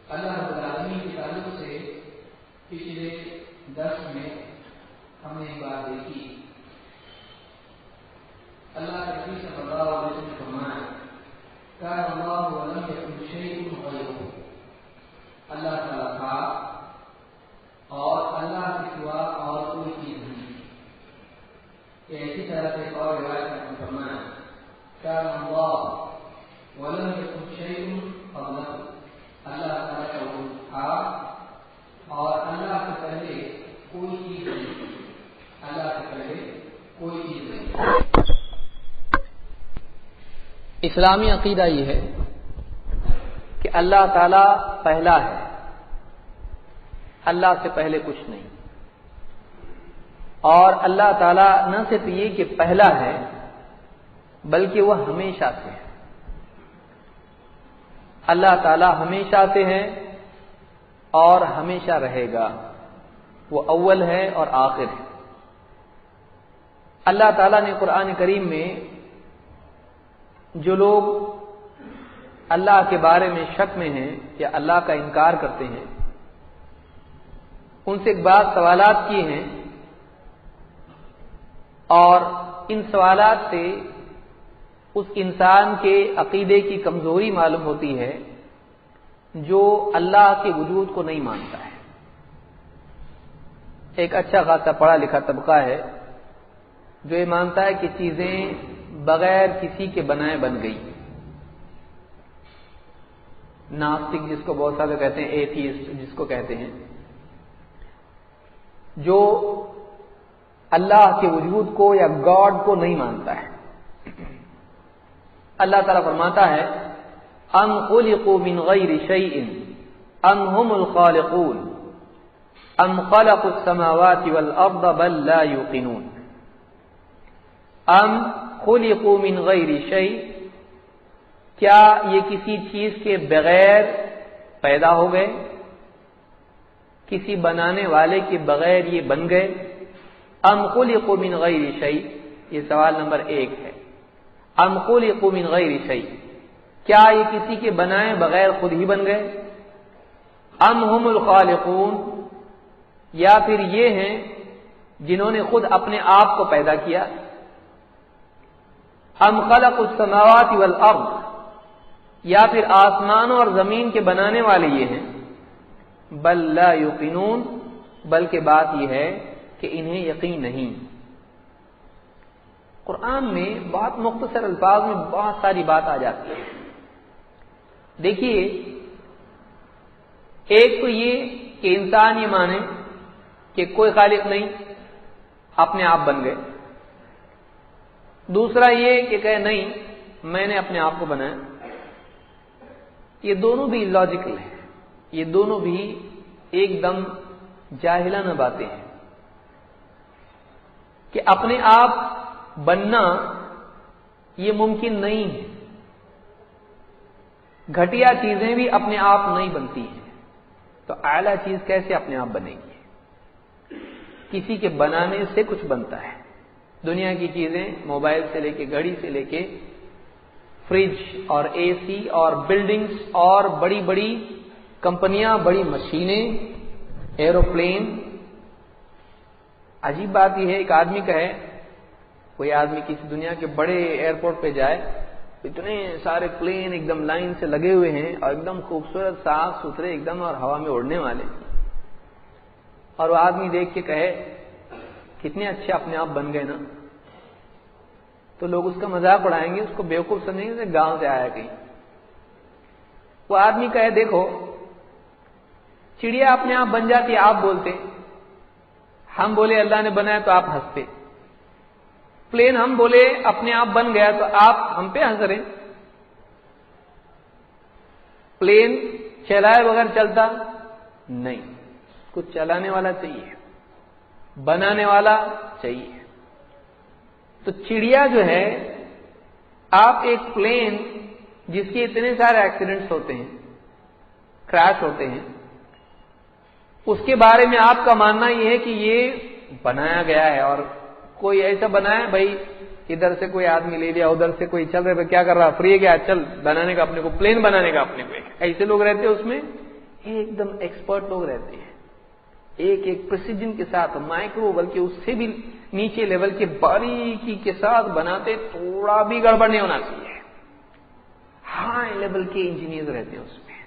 اللہ رب العالمین کے تعلق سے پچھلے درس میں ہم نے ایک بات دیکھی، اللہ کے نبی صلی اللہ علیہ وسلم نے فرمایا کان اللہ ولم یکن شیء غیرہ، اللہ تعالیٰ تھا اور اللہ کے سوا اور کوئی چیز نہیں۔ اسی طرح سے ایک اور روایت میں فرمایا کان اللہ ولم یکن شیء قبلہ، اللہ تعالیٰ کا وجود تھا اور اللہ سے پہلے کوئی چیز نہیں، اللہ سے پہلے کوئی چیز نہیں۔ اسلامی عقیدہ یہ ہے کہ اللہ تعالیٰ پہلا ہے، اللہ سے پہلے کچھ نہیں، اور اللہ تعالیٰ نہ صرف یہ کہ پہلا ہے بلکہ وہ ہمیشہ سے ہے۔ اللہ تعالیٰ ہمیشہ سے ہے اور ہمیشہ رہے گا، وہ اول ہے اور آخر ہے۔ اللہ تعالیٰ نے قرآن کریم میں جو لوگ اللہ کے بارے میں شک میں ہیں یا اللہ کا انکار کرتے ہیں ان سے ایک بات سوالات کیے ہیں، اور ان سوالات سے اس انسان کے عقیدے کی کمزوری معلوم ہوتی ہے جو اللہ کے وجود کو نہیں مانتا ہے۔ ایک اچھا خاصا پڑھا لکھا طبقہ ہے جو یہ مانتا ہے کہ چیزیں بغیر کسی کے بنائے بن گئی۔ ناستک جس کو بہت سارے کہتے ہیں، ایتھیسٹ جس کو کہتے ہیں، جو اللہ کے وجود کو یا گاڈ کو نہیں مانتا ہے۔ اللہ تعالیٰ فرماتا ہے ام خلقوا من غیر شیء ام هم الخالقون ام خلقوا السماوات والارض بل لا یوقنون۔ ام خلقوا من غیر شیء، کیا یہ کسی چیز کے بغیر پیدا ہو گئے، کسی بنانے والے کے بغیر یہ بن گئے؟ ام خلقوا من غیر شیء، یہ سوال نمبر 1 ہے۔ ام خلقوا من غیر شیء، کیا یہ کسی کے بنائے بغیر خود ہی بن گئے؟ ام هم الخالقون، یا پھر یہ ہیں جنہوں نے خود اپنے آپ کو پیدا کیا؟ ام خلقوا السماوات والارض، یا پھر آسمانوں اور زمین کے بنانے والے یہ ہیں؟ بل لا یوقنون، بلکہ بات یہ ہے کہ انہیں یقین نہیں۔ قرآن میں بہت مختصر الفاظ میں بہت ساری بات آ جاتی ہے۔ دیکھیے، ایک تو یہ کہ انسان یہ مانے کہ کوئی خالق نہیں، اپنے آپ بن گئے۔ دوسرا یہ کہ کہے نہیں میں نے اپنے آپ کو بنایا۔ یہ دونوں بھی لاجیکل ہیں، یہ دونوں بھی ایک دم جاہلانہ باتیں ہیں کہ اپنے آپ بننا یہ ممکن نہیں ہے۔ گھٹیا چیزیں بھی اپنے آپ نہیں بنتی ہیں، تو اعلیٰ چیز کیسے اپنے آپ بنے گی؟ کسی کے بنانے سے کچھ بنتا ہے۔ دنیا کی چیزیں، موبائل سے لے کے گھڑی سے لے کے فریج اور اے سی اور بلڈنگز اور بڑی بڑی کمپنیاں، بڑی مشینیں، ایروپلین۔ عجیب بات یہ ہے، ایک آدمی کا ہے، کوئی آدمی کسی دنیا کے بڑے ایئرپورٹ پہ جائے، اتنے سارے پلین ایک دم لائن سے لگے ہوئے ہیں اور ایک دم خوبصورت صاف ستھرے ایک دم اور ہوا میں اڑنے والے، اور وہ آدمی دیکھ کے کہے کتنے اچھے اپنے آپ بن گئے نا، تو لوگ اس کا مذاق اڑائیں گے، اس کو بیوقوف سمجھیں گے، گاؤں سے آیا کہیں۔ وہ آدمی کہے دیکھو چڑیا اپنے آپ بن جاتی ہے، آپ بولتے، ہم بولے اللہ نے بنایا تو آپ ہنستے، پلین ہم بولے اپنے آپ بن گیا تو آپ ہم پہ ہنس رہے۔ پلین چلائے بغیر چلتا نہیں، کچھ چلانے والا چاہیے، بنانے والا چاہیے۔ تو چڑیا جو ہے، آپ ایک پلین جس کے اتنے سارے ایکسیڈنٹس ہوتے ہیں، کریش ہوتے ہیں، اس کے بارے میں آپ کا ماننا یہ ہے کہ یہ بنایا گیا ہے، اور کوئی ایسا بنایا بھائی ادھر سے کوئی آدمی لے لیا، ادھر سے کوئی چل رہے کیا کر رہا، فری ہے کیا، چل بنانے کا اپنے کو، پلین بنانے کا اپنے کو، ایسے لوگ رہتے ہیں اس میں، ایک دم ایکسپرٹ لوگ رہتے ہیں، ایک ایک پریسیجن کے ساتھ، مائکرو بلکہ اس سے بھی نیچے لیول کے باریکی کے ساتھ بناتے، تھوڑا بھی گڑبڑ نہیں ہونا چاہیے. ہائی لیول کے انجینئر رہتے ہیں اس میں،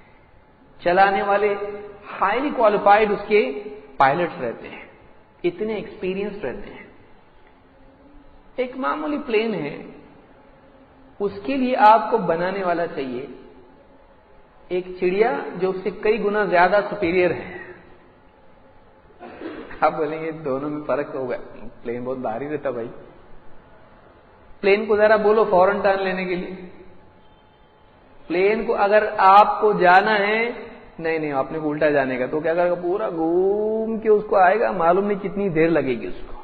چلانے والے ہائیلی کوالیفائڈ اس کے پائلٹس رہتے ہیں، اتنے ایکسپیرینس رہتے ہیں. ایک معمولی پلین ہے، اس کے لیے آپ کو بنانے والا چاہیے ایک چڑیا جو اس سے کئی گنا زیادہ سپیریئر ہے. آپ بولیں گے دونوں میں فرق ہوگا، پلین بہت بھاری رہتا بھائی. پلین کو ذرا بولو فورن ٹرن لینے کے لیے. پلین کو اگر آپ کو جانا ہے، نہیں آپ نے الٹا جانے کا، تو کیا کرے گا؟ پورا گھوم کے اس کو آئے گا، معلوم نہیں کتنی دیر لگے گی اس کو.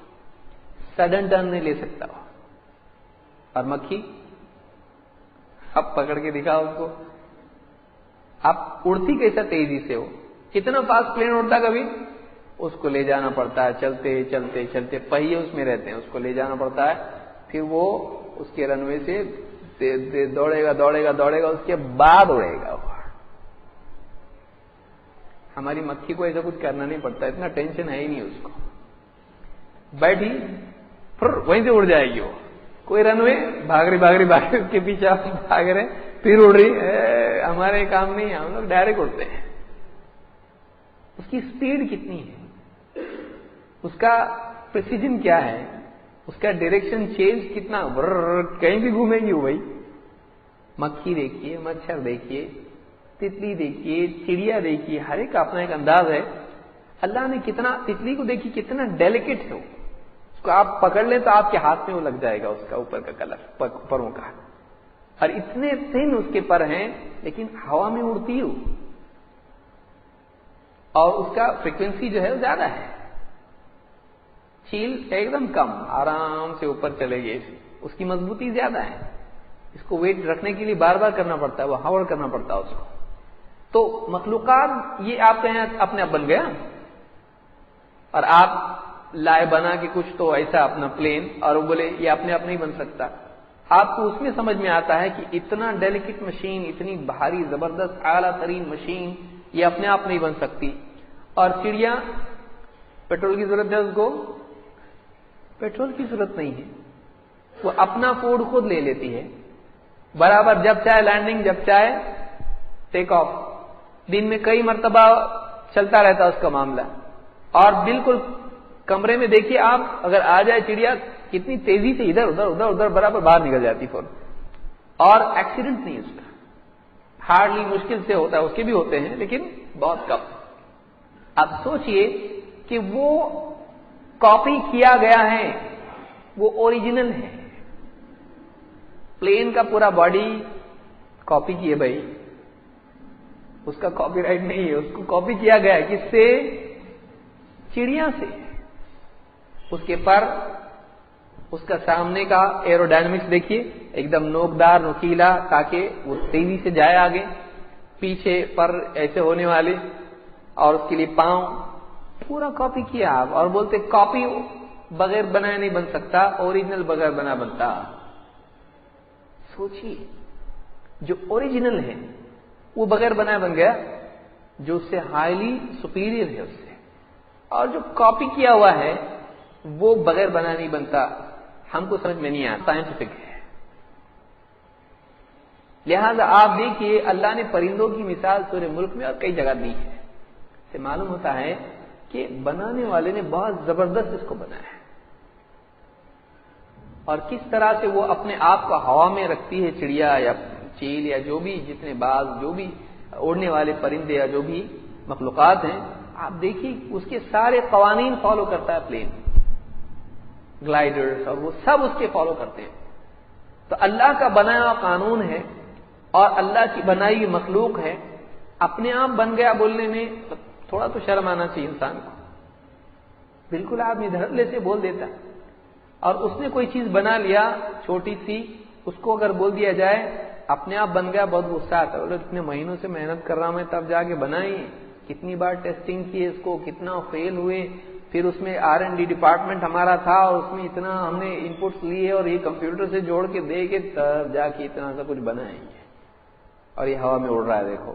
سڈن ٹرن نہیں لے سکتا. اور مکھی اب پکڑ کے دکھاؤ اس کو، اب اڑتی کیسا تیزی سے ہو، کتنا فاسٹ پلین اڑتا کبھی؟ اس کو لے جانا پڑتا ہے، چلتے چلتے چلتے پہیے اس میں رہتے ہیں، اس کو لے جانا پڑتا ہے، پھر وہ اس کے رن وے سے دوڑے گا دوڑے گا دوڑے گا، اس کے بعد اڑے گا. ہماری مکھی کو ایسا کچھ کرنا نہیں پڑتا، اتنا ٹینشن ہے ہی نہیں اس کو. بیٹھی پھر وہیں سے اڑ جائے گی. وہ کوئی رن وے بھاگ رہی اس کے پیچھے بھاگ رہے، پھر اڑ رہی. ہمارے کام نہیں ہے، ہم لوگ ڈائریکٹ اڑتے ہیں. اس کی سپیڈ کتنی ہے، اس کا پریسیجن کیا ہے، اس کا ڈائریکشن چینج کتنا، کہیں بھی گھومے گی وہ بھائی. مکھی دیکھیے، مچھر دیکھیے، تتلی دیکھیے، چڑیا دیکھیے، ہر ایک کا اپنا ایک انداز ہے. اللہ نے کتنا، تتلی کو دیکھیے کتنا ڈیلیکیٹ ہے، اس کو آپ پکڑ لیں تو آپ کے ہاتھ میں وہ لگ جائے گا، اس کا اوپر کا کلر، پروں کا. اور اتنے تhin اس کے پر ہیں، لیکن ہوا میں اڑتی ہو، اور اس کا فریکوینسی جو ہے وہ زیادہ ہے. چیل ایک دم کم، آرام سے اوپر چلے گی، اس کی مضبوطی زیادہ ہے. اس کو ویٹ رکھنے کے لیے بار بار کرنا پڑتا ہے، وہ ہاور کرنا پڑتا ہے اس کو. تو مخلوقات یہ آپ کہیں اپنے آپ بن گیا، اور آپ لائے بنا کے کچھ تو ایسا اپنا پلین، اور وہ بولے یہ اپنے آپ نہیں بن سکتا. آپ کو اس میں سمجھ میں آتا ہے کہ اتنا ڈیلیکیٹ مشین، اتنی بھاری زبردست اعلیٰ ترین مشین یہ اپنے آپ نہیں بن سکتی. اور چڑیا، پیٹرول کی ضرورت ہے اس کو؟ پیٹرول کی ضرورت نہیں ہے، وہ اپنا فوڈ خود لے لیتی ہے برابر، جب چاہے لینڈنگ، جب چاہے ٹیک آف. دن میں کئی مرتبہ چلتا رہتا اس کا معاملہ. اور بالکل کمرے میں دیکھیے آپ، اگر آ جائے چڑیا کتنی تیزی سے ادھر ادھر ادھر ادھر برابر باہر نکل جاتی فوراً. اور ایکسیڈنٹ نہیں اس کا، ہارڈلی مشکل سے ہوتا ہے، اس کے بھی ہوتے ہیں لیکن بہت کم. اب سوچئے کہ وہ کاپی کیا گیا ہے، وہ اوریجنل ہے. پلین کا پورا باڈی کاپی کیے بھائی، اس کا کاپی رائٹ نہیں ہے، اس کو کاپی کیا گیا ہے. کس سے؟ چڑیا سے. اس کے پر، اس کا سامنے کا ایروڈائنمکس دیکھیے، ایک دم نوکدار نوکیلا، تاکہ وہ تیزی سے جائے آگے. پیچھے پر ایسے ہونے والے، اور اس کے لیے پاؤں، پورا کاپی کیا آپ. اور بولتے کاپی بغیر بنایا نہیں بن سکتا، اوریجنل بغیر بنا بنتا. سوچیے، جو اوریجنل ہے وہ بغیر بنایا بن گیا، جو اس سے ہائیلی سپیریئر ہے اس سے. اور جو کاپی کیا ہوا ہے وہ بغیر بنا نہیں بنتا. ہم کو سمجھ میں نہیں آتا، سائنٹیفک ہے. لہذا آپ دیکھیے اللہ نے پرندوں کی مثال سورہ ملک میں اور کئی جگہ دی ہے. سے معلوم ہوتا ہے کہ بنانے والے نے بہت زبردست اس کو بنایا ہے. اور کس طرح سے وہ اپنے آپ کو ہوا میں رکھتی ہے، چڑیا یا چیل یا جو بھی جتنے باز، جو بھی اڑنے والے پرندے یا جو بھی مخلوقات ہیں، آپ دیکھیے اس کے سارے قوانین فالو کرتا ہے پلین، گلائڈرز اور وہ سب اس کے فالو کرتے ہیں. تو اللہ کا بنایا ہوا قانون ہے اور اللہ کی بنائی ہوئی مخلوق ہے. اپنے آپ بن گیا بولنے میں تھوڑا تو شرم آنا چاہیے انسان کو. بالکل آدمی دھڑلے سے بول دیتا ہے. اور اس نے کوئی چیز بنا لیا چھوٹی سی، اس کو اگر بول دیا جائے اپنے آپ بن گیا، بہت غصہ آتا ہے. اتنے مہینوں سے محنت کر رہا ہوں میں تب جا کے بنائی، کتنی بار ٹیسٹنگ کی اس کو، کتنا فیل ہوئے، پھر اس میں R&D ڈپارٹمنٹ ہمارا تھا اور اس میں اتنا ہم نے انپٹس لیے اور یہ کمپیوٹر سے جوڑ کے دے کے تب جا کے اتنا سا کچھ بنائیں گے، اور یہ ہوا میں اڑ رہا ہے. دیکھو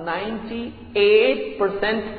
98%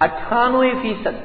98%,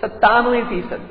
97%।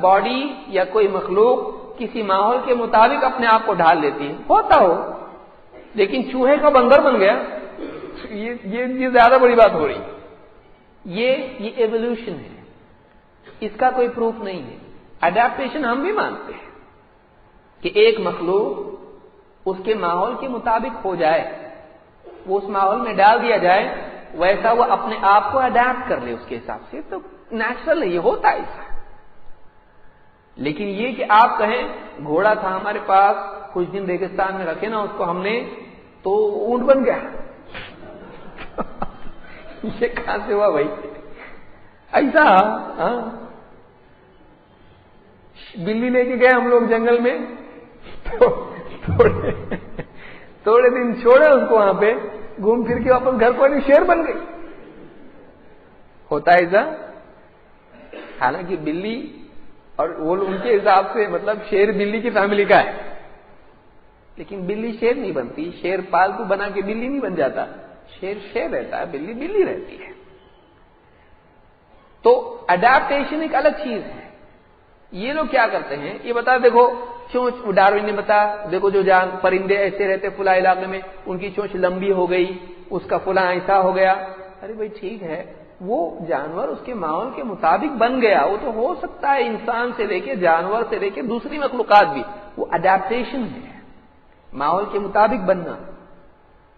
باڈی یا کوئی مخلوق کسی ماحول کے مطابق اپنے آپ کو ڈھال لیتی ہے، ہوتا ہو، لیکن چوہے کا بندر بن گیا، یہ زیادہ بڑی بات ہو رہی ہے۔ یہ ایوولوشن ہے، اس کا کوئی پروف نہیں ہے۔ اڈیپٹیشن ہم بھی مانتے ہیں کہ ایک مخلوق اس کے ماحول کے مطابق ہو جائے، وہ اس ماحول میں ڈال دیا جائے، ویسا وہ اپنے آپ کو اڈیپٹ کر لے اس کے حساب سے، تو نیچرل ہے، یہ ہوتا ہے ایسا۔ لیکن یہ کہ آپ کہیں گھوڑا تھا ہمارے پاس، کچھ دن ریگستان میں رکھے نا اس کو ہم نے، تو اونٹ بن گیا، یہ کہاں سے ہوا بھائی؟ ایسا ہاں، بلی لے کے گئے ہم لوگ جنگل میں، تھوڑے دن چھوڑے اس کو وہاں پہ، گھوم پھر کے واپس گھر کو شیر بن گئی، ہوتا ہے ایسا؟ حالانکہ بلی اور وہ ان کے حساب سے مطلب شیر بلی کی فیملی کا ہے، لیکن بلی شیر نہیں بنتی، شیر پالتو بنا کے بلی نہیں بن جاتا، شیر شیر رہتا ہے، بلی بلی رہتی ہے۔ تو اڈیپٹیشن ایک الگ چیز ہے۔ یہ لوگ کیا کرتے ہیں، یہ بتا دیکھو چونچ، ڈاروین نے بتا دیکھو جو جان پرندے ایسے رہتے فلاں علاقے میں، ان کی چونچ لمبی ہو گئی، اس کا فلاں ایسا ہو گیا۔ ارے بھائی ٹھیک ہے، وہ جانور اس کے ماحول کے مطابق بن گیا، وہ تو ہو سکتا ہے انسان سے لے کے جانور سے لے کے دوسری مخلوقات بھی، وہ اڈیپٹیشن ہے، ماحول کے مطابق بننا۔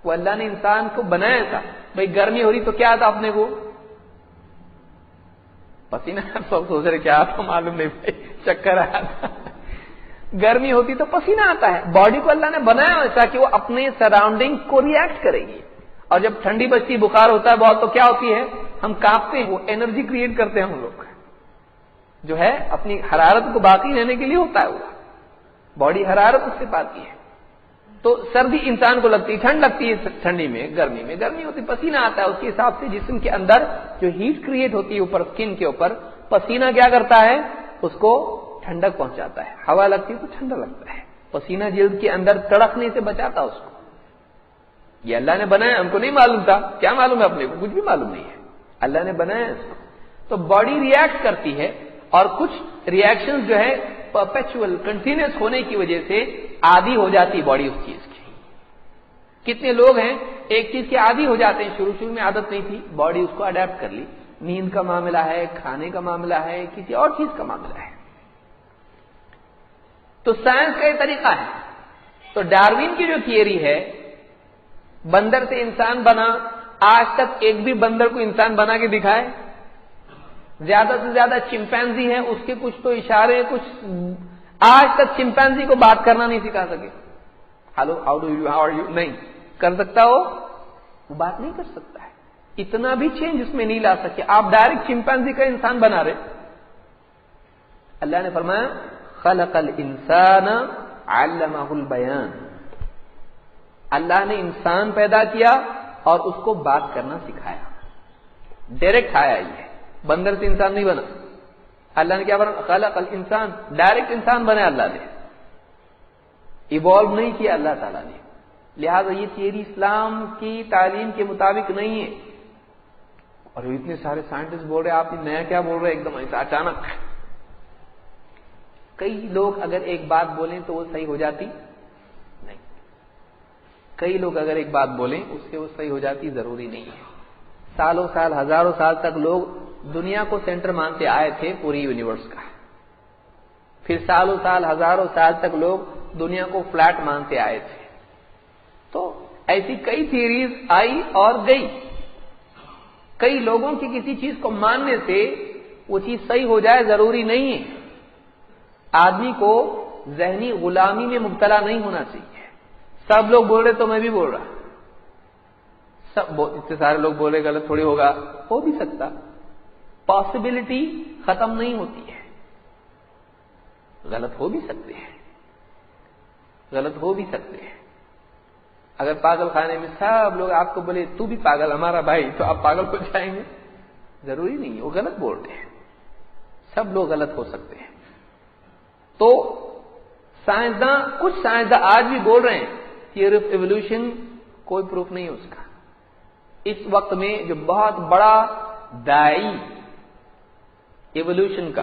وہ اللہ نے انسان کو بنایا تھا، بھائی گرمی ہو رہی تو کیا تھا اپنے کو؟ پسینہ، سب سوچ رہے کیا تھا معلوم نہیں بھائی، چکر آیا تھا، گرمی ہوتی تو پسینہ آتا ہے۔ باڈی کو اللہ نے بنایا ایسا کہ وہ اپنے سراؤنڈنگ کو ریئیکٹ کرے گی، اور جب ٹھنڈی بچتی بخار ہوتا ہے بہت تو کیا ہوتی ہے، ہم کانپتے ہیں، وہ انرجی کریٹ کرتے ہیں ہم لوگ، جو ہے اپنی حرارت کو باقی رہنے کے لیے ہوتا ہے، وہ باڈی حرارت اس سے پاتی ہے۔ تو سردی انسان کو لگتی ہے، ٹھنڈ لگتی ہے ٹھنڈی میں، گرمی ہوتی، پسینہ آتا ہے، اس کے حساب سے جسم کے اندر جو ہیٹ کریٹ ہوتی ہے اوپر اسکن کے اوپر، پسینہ کیا کرتا ہے، اس کو ٹھنڈک پہنچاتا ہے، ہوا لگتی ہے تو ٹھنڈا لگتا ہے، پسینہ جلد کے اندر تڑکنے سے بچاتا اس کو۔ یہ اللہ نے بنایا، ہم کو نہیں معلوم تھا، کیا معلوم ہے اپنے کو؟ کچھ بھی معلوم نہیں ہے، اللہ نے بنایا اس کو۔ تو باڈی ریئیکٹ کرتی ہے، اور کچھ ریئیکشن جو ہے پرپیچوئل کنٹینیوس ہونے کی وجہ سے عادی ہو جاتی باڈی اس چیز کی۔ کتنے لوگ ہیں ایک چیز کے عادی ہو جاتے ہیں، شروع میں عادت نہیں تھی، باڈی اس کو اڈیپٹ کر لی، نیند کا معاملہ ہے، کھانے کا معاملہ ہے، کسی اور چیز کا معاملہ ہے۔ تو سائنس کا یہ طریقہ ہے۔ تو ڈاروین کی جو تھیوری ہے، بندر سے انسان بنا، آج تک ایک بھی بندر کو انسان بنا کے دکھائے؟ زیادہ سے زیادہ چمپینزی ہے، اس کے کچھ تو اشارے، کچھ آج تک چمپینزی کو بات کرنا نہیں سکھا سکے، hello how do you, how are you, نہیں کر سکتا ہو، وہ بات نہیں کر سکتا ہے، اتنا بھی چینج اس میں نہیں لا سکے، آپ ڈائریکٹ چمپینزی کا انسان بنا رہے۔ اللہ نے فرمایا خلق الانسان علمہ البیان، اللہ نے انسان پیدا کیا اور اس کو بات کرنا سکھایا، ڈائریکٹ آیا، یہ بندر سے انسان نہیں بنا۔ اللہ نے کیا بنا، خلق الانسان، ڈائریکٹ انسان بنا اللہ نے، ایوالو نہیں کیا اللہ تعالیٰ نے۔ لہذا یہ تھیوری اسلام کی تعلیم کے مطابق نہیں ہے۔ اور اتنے سارے سائنٹسٹ بول رہے آپ نیا کیا بول رہے، ایک دم ایسا اچانک۔ کئی لوگ اگر ایک بات بولیں تو وہ صحیح ہو جاتی نہیں، کئی لوگ اگر ایک بات بولیں اس سے وہ صحیح ہو جاتی ضروری نہیں ہے۔ سالوں سال، ہزاروں سال تک لوگ دنیا کو سینٹر مانتے آئے تھے پوری یونیورس کا، پھر سالوں سال، ہزاروں سال تک لوگ دنیا کو فلیٹ مانتے آئے تھے۔ تو ایسی کئی تھیوریز آئی اور گئی، کئی لوگوں کی کسی چیز کو ماننے سے وہ چیز صحیح ہو جائے ضروری نہیں ہے۔ آدمی کو ذہنی غلامی میں مبتلا نہیں ہونا چاہیے، سب لوگ بول رہے تو میں بھی بول رہا، سب اتنے سارے لوگ بول رہے غلط تھوڑی ہوگا، ہو بھی سکتا، پاسبلٹی ختم نہیں ہوتی ہے، غلط ہو بھی سکتے ہیں، غلط ہو بھی سکتے ہیں۔ اگر پاگل خانے میں سب لوگ آپ کو بولے تو بھی پاگل ہمارا بھائی، تو آپ پاگل ہو جائیں گے؟ ضروری نہیں ہے، وہ غلط بول رہے ہیں، سب لوگ غلط ہو سکتے ہیں۔ تو سائنسداں، کچھ سائنسداں آج بھی بول رہے ہیں تھیوری آف ایوولوشن، کوئی پروف نہیں ہے اس کا۔ اس وقت میں جو بہت بڑا داعی ایوولوشن کا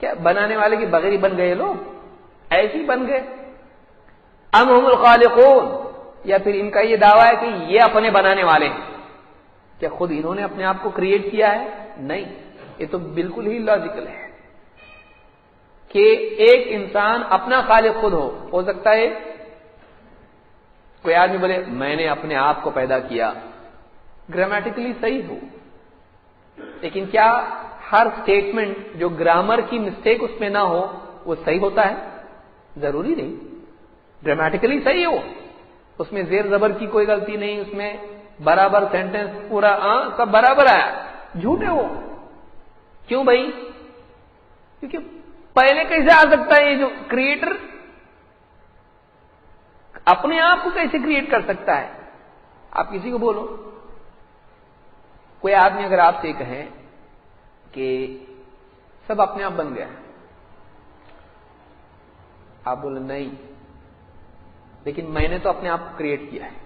کیا بنانے والے کے بغیر ہی بن گئے لوگ؟ ایسے ہی بن گئے؟ ام هم الخالقون، یا پھر ان کا یہ دعویٰ ہے کہ یہ اپنے بنانے والے ہیں، کیا خود انہوں نے اپنے آپ کو کریٹ کیا ہے؟ نہیں، یہ تو بالکل ہی لاجیکل ہے کہ ایک انسان اپنا خالق خود ہو سکتا ہے؟ کوئی آدمی بولے میں نے اپنے آپ کو پیدا کیا، گرامیٹیکلی صحیح ہو، لیکن کیا ہر سٹیٹمنٹ جو گرامر کی مسٹیک اس میں نہ ہو وہ صحیح ہوتا ہے؟ ضروری نہیں۔ گرامیٹیکلی صحیح ہو، اس میں زیر زبر کی کوئی غلطی نہیں، اس میں برابر سینٹنس پورا سب برابر آیا، جھوٹے ہو کیوں بھائی؟ کیونکہ پہلے کیسے آ سکتا ہے یہ جو کریٹر اپنے آپ کو کیسے کریٹ کر سکتا ہے؟ آپ کسی کو بولو، کوئی آدمی اگر آپ سے کہے کہ سب اپنے آپ بن گیا، آپ بولے نہیں، لیکن میں نے تو اپنے آپ کو کریٹ کیا ہے،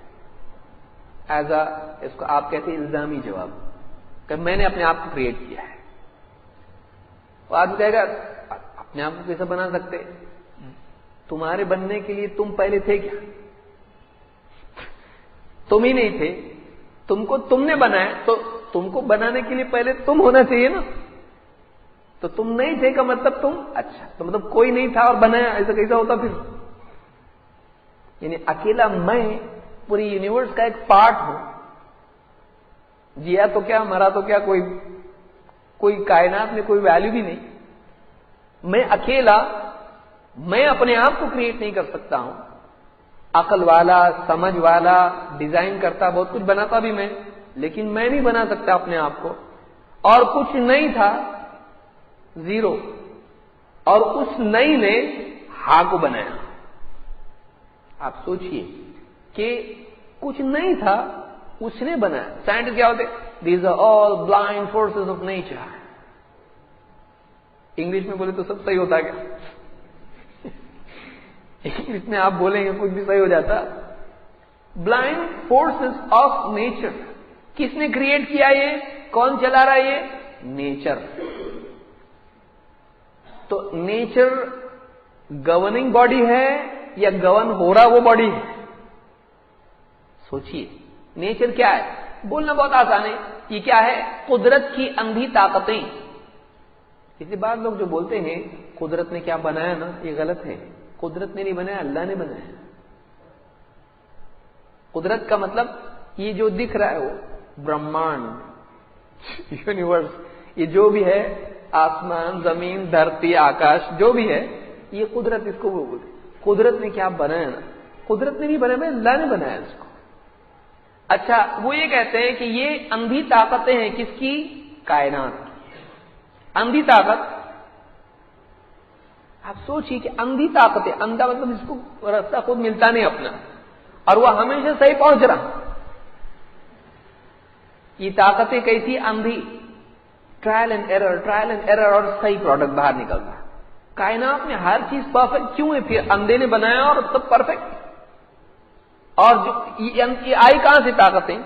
ایز اے، اس کو آپ کہتے ہیں الزامی جواب، کہ میں نے اپنے آپ کو کریٹ کیا ہے۔ وہ آدمی کہے گا اپنے آپ کو کیسے بنا سکتے؟ تمہارے بننے کے لیے تم پہلے تھے کیا؟ تم ہی نہیں تھے، تم نے بنایا، تو تم کو بنانے کے لیے پہلے تم ہونا چاہیے نا، تو تم نہیں تھے کا مطلب تم، اچھا تو مطلب کوئی نہیں تھا اور بنایا، ایسا کیسا ہوتا پھر؟ یعنی اکیلا میں پوری یونیورس کا ایک پارٹ ہوں، جیا تو کیا، مرا تو کیا، کوئی کائنات میں کوئی ویلیو بھی نہیں، میں اکیلا، میں اپنے آپ کو کریٹ نہیں کر سکتا ہوں، عقل والا، سمجھ والا، ڈیزائن کرتا، بہت کچھ بناتا بھی میں، لیکن میں نہیں بنا سکتا اپنے آپ کو، اور کچھ نہیں تھا، زیرو، اور اس نہیں نے ہاں کو بنایا۔ آپ سوچئے کہ کچھ نہیں تھا، اس نے بنایا۔ سائنٹسٹ کیا ہوتے؟ These are all blind forces of nature. English میں بولے تو سب صحیح ہوتا ہے کیا؟ انگلش میں آپ بولیں گے کچھ بھی صحیح ہو جاتا۔ بلائنڈ فورسز آف نیچر، کس نے کریٹ کیا؟ یہ کون چلا رہا ہے؟ یہ نیچر۔ تو نیچر گورننگ باڈی ہے یا گورن ہو رہا وہ باڈی ہے؟ سوچئے، نیچر کیا ہے؟ بولنا بہت آسان ہے، یہ کیا ہے؟ قدرت کی اندھی طاقتیں۔ اسی بات لوگ جو بولتے ہیں قدرت نے کیا بنایا نا، یہ غلط ہے۔ قدرت نے نہیں بنایا، اللہ نے بنایا۔ قدرت کا مطلب یہ جو دکھ رہا ہے وہ برہمانڈ، یونیورس، یہ جو بھی ہے، آسمان، زمین، دھرتی، آکاش، جو بھی ہے، یہ قدرت، اس کو وہ بولتے۔ قدرت نے کیا بنایا نا، قدرت نے نہیں بنایا، اللہ نے بنایا اس کو۔ اچھا، وہ یہ کہتے ہیں کہ یہ اندھی طاقتیں ہیں، کس کی؟ کائنات کی اندھی طاقت۔ آپ سوچئے کہ اندھی طاقتیں، اندھا مطلب اس کو راستہ خود ملتا نہیں اپنا، اور وہ ہمیشہ صحیح پہنچ رہا۔ یہ طاقتیں کیسی؟ اندھی، ٹرائل اینڈ ایرر، اور صحیح پروڈکٹ باہر نکلتا۔ کائنات میں ہر چیز پرفیکٹ کیوں ہے؟ پھر اندھے نے بنایا اور سب پرفیکٹ۔ اور جو یہ آئی کہاں سے طاقتیں؟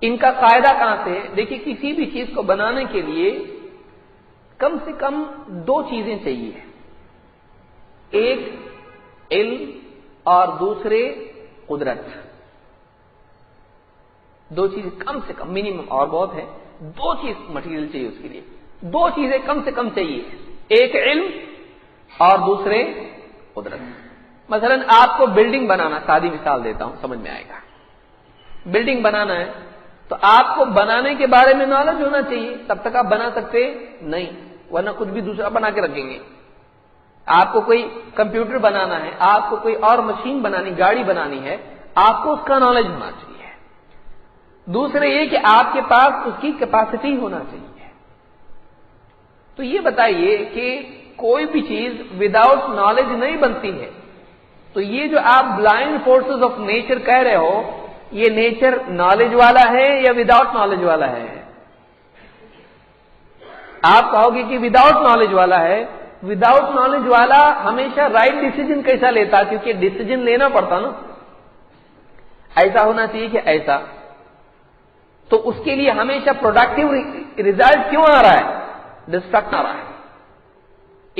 ان کا قاعدہ کہاں سے؟ دیکھیے، کسی بھی چیز کو بنانے کے لیے کم سے کم دو چیزیں چاہیے، ایک علم اور دوسرے قدرت۔ دو چیزیں کم سے کم، منیمم اور بہت ہے، دو چیز مٹیریل چاہیے اس کے لیے، دو چیزیں کم سے کم چاہیے، ایک علم اور دوسرے قدرت۔ مثلا آپ کو بلڈنگ بنانا، سادی مثال دیتا ہوں سمجھ میں آئے گا۔ بلڈنگ بنانا ہے تو آپ کو بنانے کے بارے میں نالج ہونا چاہیے، تب تک آپ بنا سکتے نہیں، ورنہ کچھ بھی دوسرا بنا کے رکھیں گے۔ آپ کو کوئی کمپیوٹر بنانا ہے، آپ کو کوئی اور مشین بنانی، گاڑی بنانی ہے، آپ کو اس کا نالج ہونا چاہیے۔ دوسرے یہ کہ آپ کے پاس اس کی کیپیسٹی ہونا چاہیے۔ تو یہ بتائیے کہ کوئی بھی چیز وداؤٹ نالج نہیں بنتی ہے۔ تو یہ جو آپ بلائنڈ فورسز آف نیچر کہہ رہے ہو، یہ نیچر نالج والا ہے یا وداؤٹ نالج والا ہے؟ آپ کہو گے کہ وداؤٹ نالج والا ہے۔ وداؤٹ نالج والا ہمیشہ رائٹ ڈیسیجن کیسا لیتا؟ کیونکہ ڈیسیجن لینا پڑتا نا، ایسا ہونا چاہیے کہ ایسا، تو اس کے لیے ہمیشہ پروڈکٹیو ریزلٹ کیوں آ رہا ہے؟ ڈسٹرکٹ آ رہا ہے۔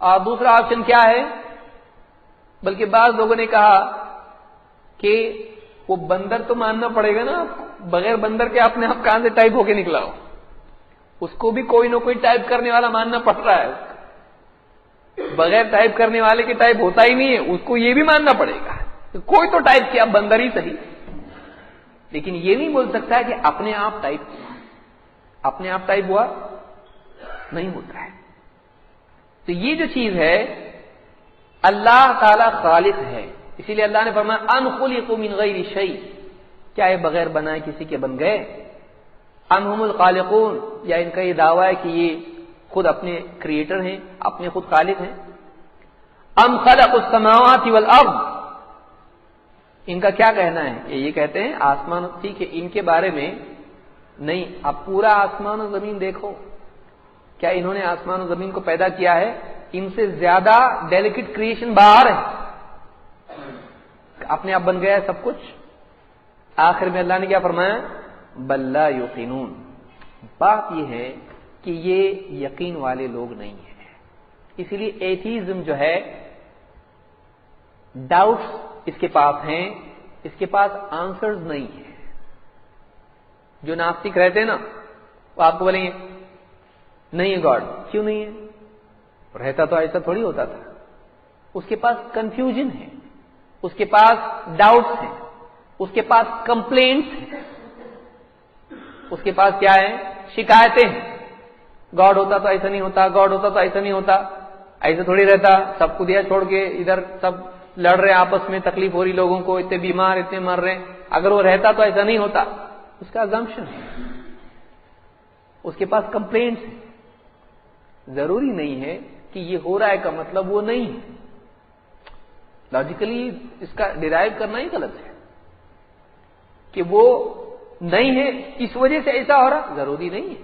اور دوسرا آپشن کیا ہے؟ بلکہ بعض لوگوں نے کہا کہ وہ بندر تو ماننا پڑے گا نا، بغیر بندر کے اپنے آپ کہاں سے ٹائپ ہو کے نکلا ہو، اس کو بھی کوئی نہ کوئی ٹائپ کرنے والا ماننا پڑ رہا ہے، بغیر ٹائپ کرنے والے کے ٹائپ ہوتا ہی نہیں ہے، اس کو یہ بھی ماننا پڑے گا کوئی تو ٹائپ کیا، بندر ہی صحیح، لیکن یہ نہیں بول سکتا ہے کہ اپنے آپ ٹائپ ہوا، اپنے آپ ٹائپ ہوا نہیں ہوتا ہے۔ تو یہ جو چیز ہے اللہ تعالی خالق ہے، اسی لیے اللہ نے فرمایا ان خلقوا من غیر شیء، کیا یہ بغیر بنائے کسی کے بن گئے؟ ام هم الخالقون، یا ان کا یہ دعویٰ ہے کہ یہ خود اپنے کریٹر ہیں، اپنے خود خالق ہیں۔ ام خلقوا السماوات والارض، ان کا کیا کہنا ہے؟ یہ کہتے ہیں آسمان، ٹھیک ہے ان کے بارے میں نہیں، اب پورا آسمان و زمین دیکھو، کیا انہوں نے آسمان و زمین کو پیدا کیا ہے؟ ان سے زیادہ ڈیلیکیٹ کریشن باہر ہے، اپنے آپ بن گیا ہے سب کچھ۔ آخر میں اللہ نے کیا فرمایا؟ بل لا یوقنون، بات یہ ہے کہ یہ یقین والے لوگ نہیں ہیں، اسی لیے ایتھیزم جو ہے، ڈاؤٹس اس کے پاس ہیں، اس کے پاس آنسرز نہیں ہیں۔ جو ناستک رہتے ہیں نا وہ آپ کو بولیں گے نہیں ہے گاڈ، کیوں نہیں ہے؟ رہتا تو ایسا تھوڑی ہوتا تھا۔ اس کے پاس کنفیوژن ہے، اس کے پاس ڈاؤٹس ہیں، اس کے پاس کمپلینٹس ہیں، اس کے پاس کیا ہے؟ شکایتیں ہیں، گاڈ ہوتا تو ایسا نہیں ہوتا، گاڈ ہوتا تو ایسا نہیں ہوتا، ایسا تھوڑی رہتا، سب کو دیا چھوڑ کے ادھر سب لڑ رہے آپس میں، تکلیف ہو رہی لوگوں کو، اتنے بیمار اتنے مر رہے ہیں، اگر وہ رہتا تو ایسا نہیں ہوتا، اس کا assumption ہے، اس کے پاس کمپلینٹس ہیں۔ ضروری نہیں ہے کہ یہ ہو رہا ہے کا مطلب وہ نہیں ہے، لاجیکلی اس کا ڈیرائیو کرنا ہی غلط ہے کہ وہ نہیں ہے اس وجہ سے ایسا ہو رہا، ضروری نہیں ہے،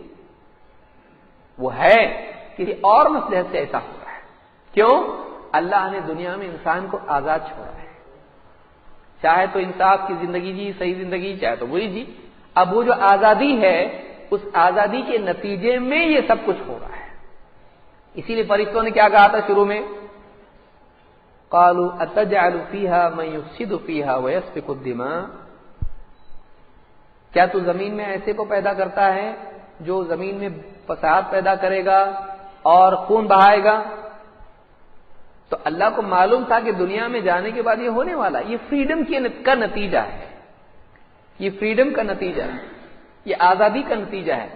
وہ ہے کسی اور مصلحت سے ایسا ہو رہا ہے۔ کیوں؟ اللہ نے دنیا میں انسان کو آزاد چھوڑا ہے، چاہے تو انصاف کی زندگی جی، صحیح زندگی، چاہے تو بری جی۔ اب وہ جو آزادی ہے، اس آزادی کے نتیجے میں یہ سب کچھ ہو رہا ہے۔ اسی لیے فرشتوں نے کیا کہا تھا شروع میں؟ قالوا اتجعل فيها من يفسد فيها ويسفك الدماء، کیا تو زمین میں ایسے کو پیدا کرتا ہے جو زمین میں فساد پیدا کرے گا اور خون بہائے گا؟ تو اللہ کو معلوم تھا کہ دنیا میں جانے کے بعد یہ ہونے والا، یہ فریڈم کا نتیجہ ہے، یہ فریڈم کا نتیجہ ہے، یہ آزادی کا نتیجہ ہے،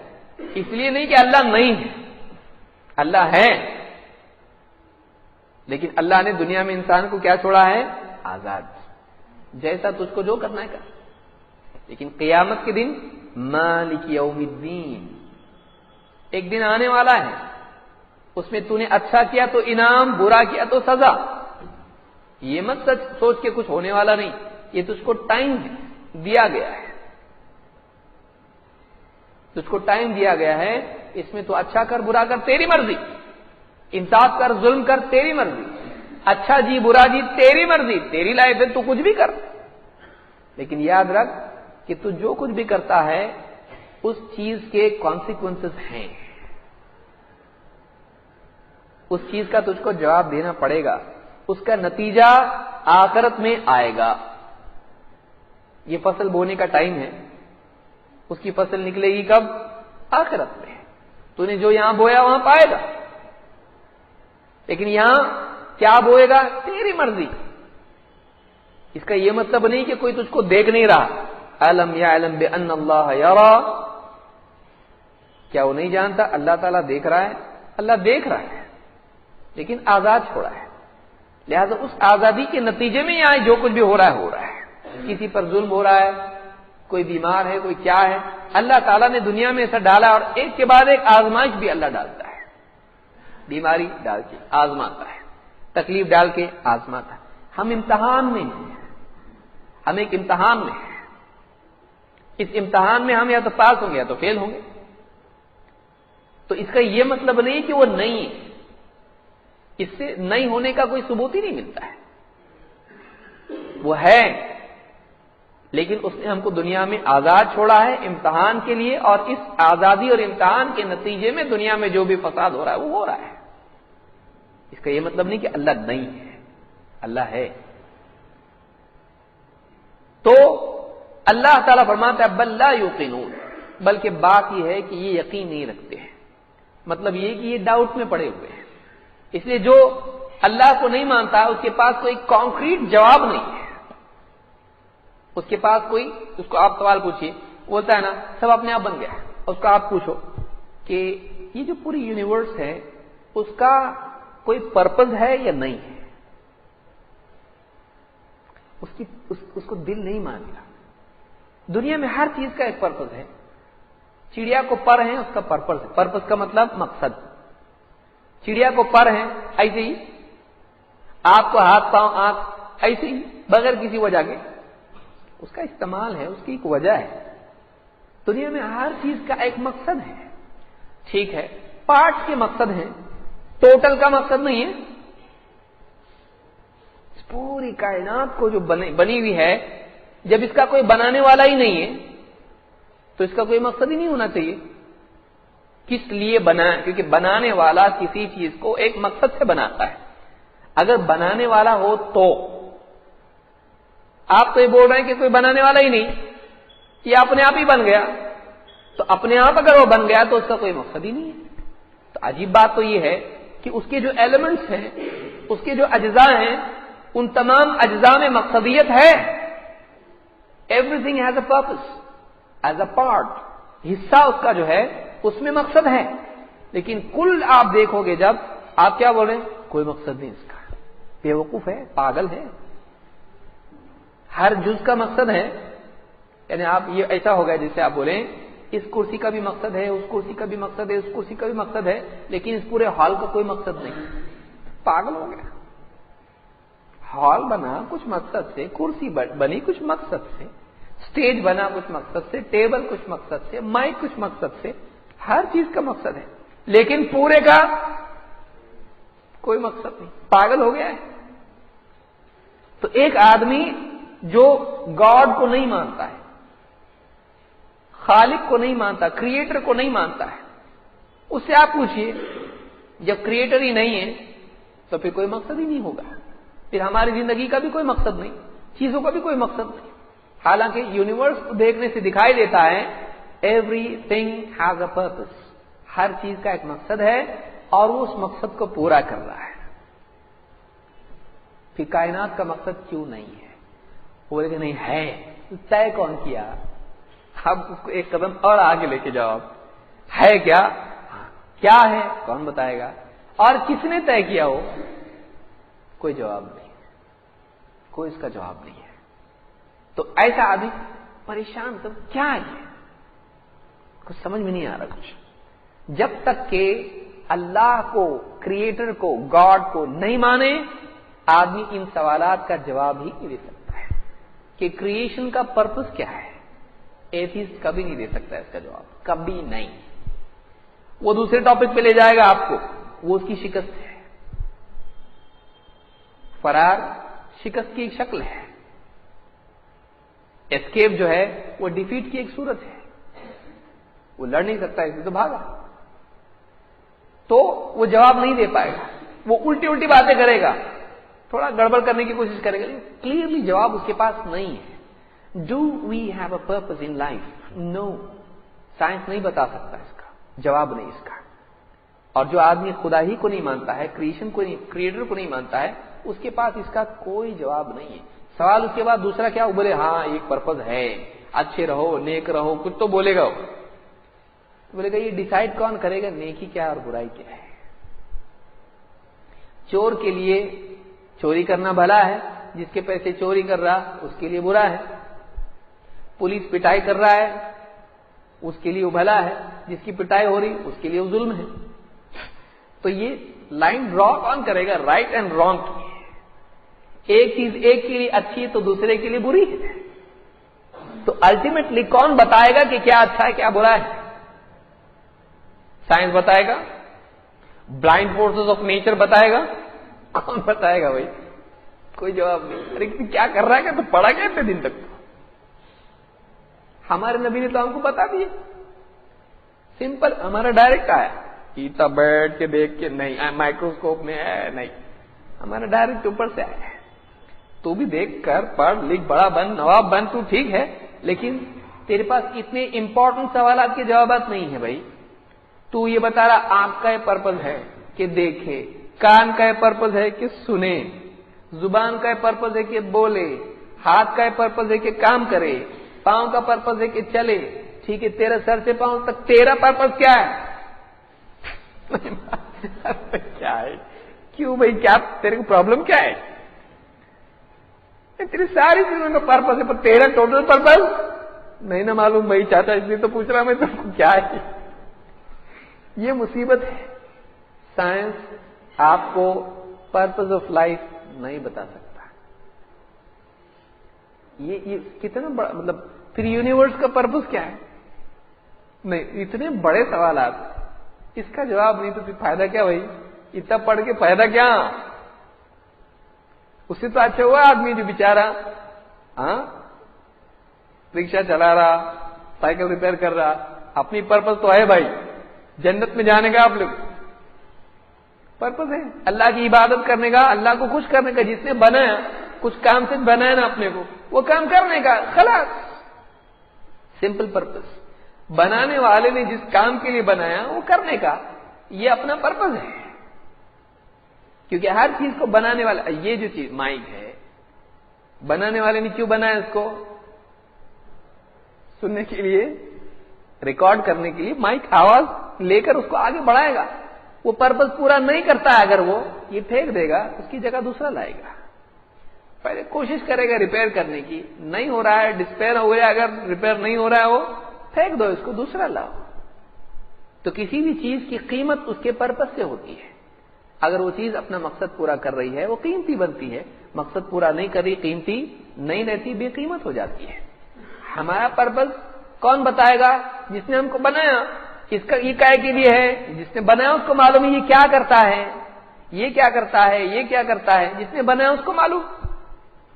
اس لیے نہیں کہ اللہ نہیں ہے، اللہ ہے، لیکن اللہ نے دنیا میں انسان کو کیا چھوڑا ہے؟ آزاد، جیسا تجھ کو جو کرنا ہے کر۔ لیکن قیامت کے دن مالک یوم الدین، ایک دن آنے والا ہے، اس میں تو نے اچھا کیا تو انعام، برا کیا تو سزا۔ یہ مت سوچ کے کچھ ہونے والا نہیں، یہ تجھ کو ٹائم دیا گیا ہے، تجھ کو ٹائم دیا گیا ہے، اس میں تو اچھا کر برا کر تیری مرضی، انصاف کر ظلم کر تیری مرضی، اچھا جی برا جی تیری مرضی، تیری لائف ہے تو کچھ بھی کر، لیکن یاد رکھ کہ تو جو کچھ بھی کرتا ہے اس چیز کے کانسیکوینسز ہیں، اس چیز کا تجھ کو جواب دینا پڑے گا، اس کا نتیجہ آخرت میں آئے گا۔ یہ فصل بونے کا ٹائم ہے، اس کی فصل نکلے گی کب؟ آخرت میں۔ تو نے جو یہاں بویا وہاں پائے گا، لیکن یہاں کیا بوئے گا؟ تیری مرضی۔ اس کا یہ مطلب نہیں کہ کوئی تجھ کو دیکھ نہیں رہا، الم یعلم بان اللہ یرا، کیا وہ نہیں جانتا اللہ تعالیٰ دیکھ رہا ہے؟ اللہ دیکھ رہا ہے، لیکن آزاد چھوڑا ہے، لہذا اس آزادی کے نتیجے میں یہاں جو کچھ بھی ہو رہا ہے ہو رہا ہے۔ کسی پر ظلم ہو رہا ہے، کوئی بیمار ہے، کوئی کیا ہے، اللہ تعالیٰ نے دنیا میں ایسا ڈالا، اور ایک کے بعد ایک آزمائش بھی اللہ ڈالتا ہے، بیماری ڈال کے آزماتا ہے، تکلیف ڈال کے آزماتا ہے۔ ہم امتحان میں ہیں، ہم ایک امتحان میں ہیں، اس امتحان میں ہم یا تو پاس ہوں گے یا تو فیل ہوں گے۔ تو اس کا یہ مطلب نہیں کہ وہ نہیں ہے، اس سے نہیں ہونے کا کوئی ثبوت ہی نہیں ملتا ہے، وہ ہے، لیکن اس نے ہم کو دنیا میں آزاد چھوڑا ہے امتحان کے لیے، اور اس آزادی اور امتحان کے نتیجے میں دنیا میں جو بھی فساد ہو رہا ہے وہ ہو رہا ہے۔ اس کا یہ مطلب نہیں کہ اللہ نہیں ہے، اللہ ہے۔ تو اللہ تعالیٰ فرماتا ہے بل لا یوقنون، بلکہ بات یہ ہے کہ یہ یقین نہیں رکھتے ہیں، مطلب یہ کہ یہ ڈاؤٹ میں پڑے ہوئے ہیں۔ اس لیے جو اللہ کو نہیں مانتا اس کے پاس کوئی کانکریٹ جواب نہیں ہے، اس کے پاس کوئی، اس کو آپ سوال پوچھیے، بولتا ہے نا سب اپنے آپ بن گیا، اس کو آپ پوچھو کہ یہ جو پوری یونیورس ہے اس کا کوئی پرپز ہے یا نہیں ہے، اس کو دل نہیں مان گیا۔ دنیا میں ہر چیز کا ایک پرپز ہے، چڑیا کو پر ہے، اس کا پرپز ہے، پرپز کا مطلب مقصد۔ چڑیا کو پر ہے ایسے ہی، آپ کو ہاتھ پاؤں آنکھ ایسے ہی بغیر کسی وجہ کے، اس کا استعمال ہے، اس کی ایک وجہ ہے۔ دنیا میں ہر چیز کا ایک مقصد ہے، ٹھیک ہے، پارٹ کے مقصد ہیں، ٹوٹل کا مقصد نہیں ہے۔ پوری کائنات کو جو بنی ہوئی ہے، جب اس کا کوئی بنانے والا ہی نہیں ہے تو اس کا کوئی مقصد ہی نہیں ہونا چاہیے۔ کس لیے بنا؟ کیونکہ بنانے والا کسی چیز کو ایک مقصد سے بناتا ہے۔ اگر بنانے والا ہو تو آپ تو یہ بول رہے ہیں کہ کوئی بنانے والا ہی نہیں، یہ اپنے آپ ہی بن گیا، تو اپنے آپ اگر وہ بن گیا تو اس کا کوئی مقصد ہی نہیں ہے۔ تو عجیب بات تو یہ ہے کہ اس کے جو ایلیمنٹس ہیں، اس کے جو اجزاء ہیں، ان تمام اجزاء میں مقصدیت ہے۔ Everything has a purpose as a part, حصہ اس کا جو ہے اس میں مقصد ہے، لیکن کل آپ دیکھو گے جب آپ کیا بول رہے ہیں، کوئی مقصد نہیں اس کا، بیوقوف ہے، پاگل ہے۔ ہر جز کا مقصد ہے، یعنی آپ یہ ایسا ہوگا جیسے آپ بولیں اس کرسی کا بھی مقصد ہے، اس کرسی کا بھی مقصد ہے، اس کرسی کا بھی مقصد ہے، لیکن اس پورے ہال کا کوئی مقصد نہیں، پاگل ہو گیا۔ ہال بنا کچھ مقصد سے، کرسی بنی کچھ مقصد سے، سٹیج بنا کچھ مقصد سے، ٹیبل کچھ مقصد سے، مائک کچھ مقصد سے، ہر چیز کا مقصد ہے، لیکن پورے کا کوئی مقصد نہیں، پاگل ہو گیا ہے۔ تو ایک آدمی جو گاڈ کو نہیں مانتا ہے، خالق کو نہیں مانتا، کریٹر کو نہیں مانتا ہے، اس سے آپ پوچھئے جب کریٹر ہی نہیں ہے تو پھر کوئی مقصد ہی نہیں ہوگا، پھر ہماری زندگی کا بھی کوئی مقصد نہیں، چیزوں کا بھی کوئی مقصد نہیں۔ حالانکہ یونیورس کو دیکھنے سے دکھائی دیتا ہے everything has a purpose, ہر چیز کا ایک مقصد ہے اور وہ اس مقصد کو پورا کر رہا ہے۔ پھر کائنات کا مقصد کیوں نہیں ہے؟ وہ بولے کہ نہیں ہے، طے کون کیا؟ اب اس کو ایک قدم اور آگے لے کے جاؤ، ہے کیا ہے، کون بتائے گا؟ اور کس نے طے کیا ہو؟ کوئی جواب نہیں، کوئی اس کا جواب نہیں ہے۔ تو ایسا آدمی پریشان، تو کیا ہے یہ؟ کچھ سمجھ میں نہیں آ رہا کچھ۔ جب تک کہ اللہ کو، کریٹر کو، گاڈ کو نہیں مانے، آدمی ان سوالات کا جواب ہی نہیں دے سکتا ہے کہ کریشن کا پرپس کیا ہے۔ ایتھیسٹ کبھی نہیں دے سکتا ہے اس کا جواب، کبھی نہیں۔ وہ دوسرے ٹاپک پہ لے جائے گا آپ کو، وہ اس کی شکست ہے۔ فرار شکست کی ایک شکل ہے، اسکیپ جو ہے وہ ڈیفیٹ کی ایک صورت ہے۔ وہ لڑ نہیں سکتا، اس لیے تو بھاگا، تو وہ جواب نہیں دے پائے گا، وہ الٹی باتیں کرے گا، تھوڑا گڑبڑ کرنے کی کوشش کرے گا، کلیئرلی جواب اس کے پاس نہیں ہے۔ Do we have a purpose in life? No, science نہیں بتا سکتا اس کا جواب، نہیں اس کا۔ اور جو آدمی خدا ہی کو نہیں مانتا ہے، کریشن کو نہیں، کریٹر کو نہیں مانتا ہے، اس کے پاس اس کا کوئی جواب نہیں ہے۔ سوال اس کے بعد دوسرا کیا؟ وہ بولے ہاں ایک پرپز ہے، اچھے رہو، نیک رہو، کچھ تو بولے گا، بولے گا یہ ڈیسائیڈ کون کرے گا نیکی کیا اور برائی کیا ہے؟ چور کے لیے چوری کرنا بھلا ہے، جس کے پیسے چوری کر رہا اس کے لیے برا ہے۔ پولیس پٹائی کر رہا ہے، اس کے لیے وہ بھلا ہے، جس کی پٹائی ہو رہی اس کے لیے وہ ظلم ہے۔ تو یہ لائن ڈرا کون کرے گا رائٹ اینڈ رانگ کی؟ ایک چیز ایک کے لیے اچھی ہے تو دوسرے کے لیے بری ہے، تو الٹیمیٹلی کون بتائے گا کہ کیا اچھا ہے کیا برا ہے؟ سائنس بتائے گا؟ بلائنڈ فورسز آف نیچر بتائے گا؟ کون بتائے گا بھائی؟ کوئی جواب نہیں۔ ارے کیا کر رہا ہے کہ تو پڑھا گیا اتنے دن تک؟ ہمارے نبی نے تو ہم کو بتا دیا، سمپل، ہمارا ڈائریکٹ آیا ایتا بیٹھ کے دیکھ کے نہیں، مائکروسکوپ میں ہے نہیں، ہمارا ڈائریکٹ اوپر سے آیا ہے. تو بھی دیکھ کر پڑھ لکھ بڑا بن نواب بن تو ٹھیک ہے، لیکن تیرے پاس اتنے امپورٹنٹ سوالات کے جوابات نہیں ہیں بھائی. تو یہ بتا رہا آنکھ کا یہ پرپز ہے کہ دیکھے، کان کا یہ پرپز ہے کہ سنے، زبان کا یہ پرپز ہے کہ بولے، ہاتھ کا یہ پرپز ہے کہ کام کرے، پاؤں کا پرپز ہے کہ چلے. ٹھیک ہے، تیرا سر سے پاؤں تک تیرا پرپز کیا ہے؟ کیا ہے؟ کیوں بھائی، کیا تیرے کو پرابلم کیا ہے؟ تیری ساری چیزوں کا پرپز ہے، پر تیرا ٹوٹل پرپز نہیں نا معلوم بھائی. چاچا اس لیے تو پوچھ رہا میں تم کو کیا ہے. یہ مصیبت ہے. سائنس آپ کو پرپز آف لائف نہیں بتا سکتا. یہ کتنا بڑا مطلب پھر یونیورس کا پرپز کیا ہے؟ نہیں، اتنے بڑے سوالات، اس کا جواب نہیں تو پھر فائدہ کیا بھائی؟ اتنا پڑھ کے فائدہ کیا؟ اس سے تو اچھا ہوا آدمی جو بیچارہ رکشا چلا رہا، سائیکل ریپیئر کر رہا، اپنی پرپز تو ہے بھائی، جنت میں جانے کا آپ لوگ پرپز ہے، اللہ کی عبادت کرنے کا، اللہ کو خوش کرنے کا. جس نے بنایا کچھ کام سے بنایا نا اپنے کو، وہ کام کرنے کا، خلاص. Simple purpose. بنانے والے نے جس کام کے لیے بنایا وہ کرنے کا، یہ اپنا پرپز ہے. کیونکہ ہر چیز کو بنانے والا، یہ جو چیز مائک ہے، بنانے والے نے کیوں بنایا اس کو؟ سننے کے لیے، ریکارڈ کرنے کے لیے. مائک آواز لے کر اس کو آگے بڑھائے گا. وہ پرپز پورا نہیں کرتا ہے اگر وہ یہ پھینک دے گا، اس کی جگہ دوسرا لائے گا. پہلے کوشش کرے گا ریپیئر کرنے کی، نہیں ہو رہا ہے، ڈسپیئر ہو گیا، اگر ریپیئر نہیں ہو رہا ہے وہ پھینک دو، اس کو دوسرا لاؤ. تو کسی بھی چیز کی قیمت اس کے پرپز سے ہوتی ہے. اگر وہ چیز اپنا مقصد پورا کر رہی ہے وہ قیمتی بنتی ہے، مقصد پورا نہیں کر رہی قیمتی نہیں رہتی، بے قیمت ہو جاتی ہے. ہمارا پرپز کون بتائے گا؟ جس نے ہم کو بنایا. اس کا یہ کائے کے لیے ہے؟ جس نے بنایا اس کو معلوم ہے یہ کیا کرتا ہے، یہ کیا کرتا ہے، یہ کیا کرتا ہے. جس نے بنایا اس کو معلوم.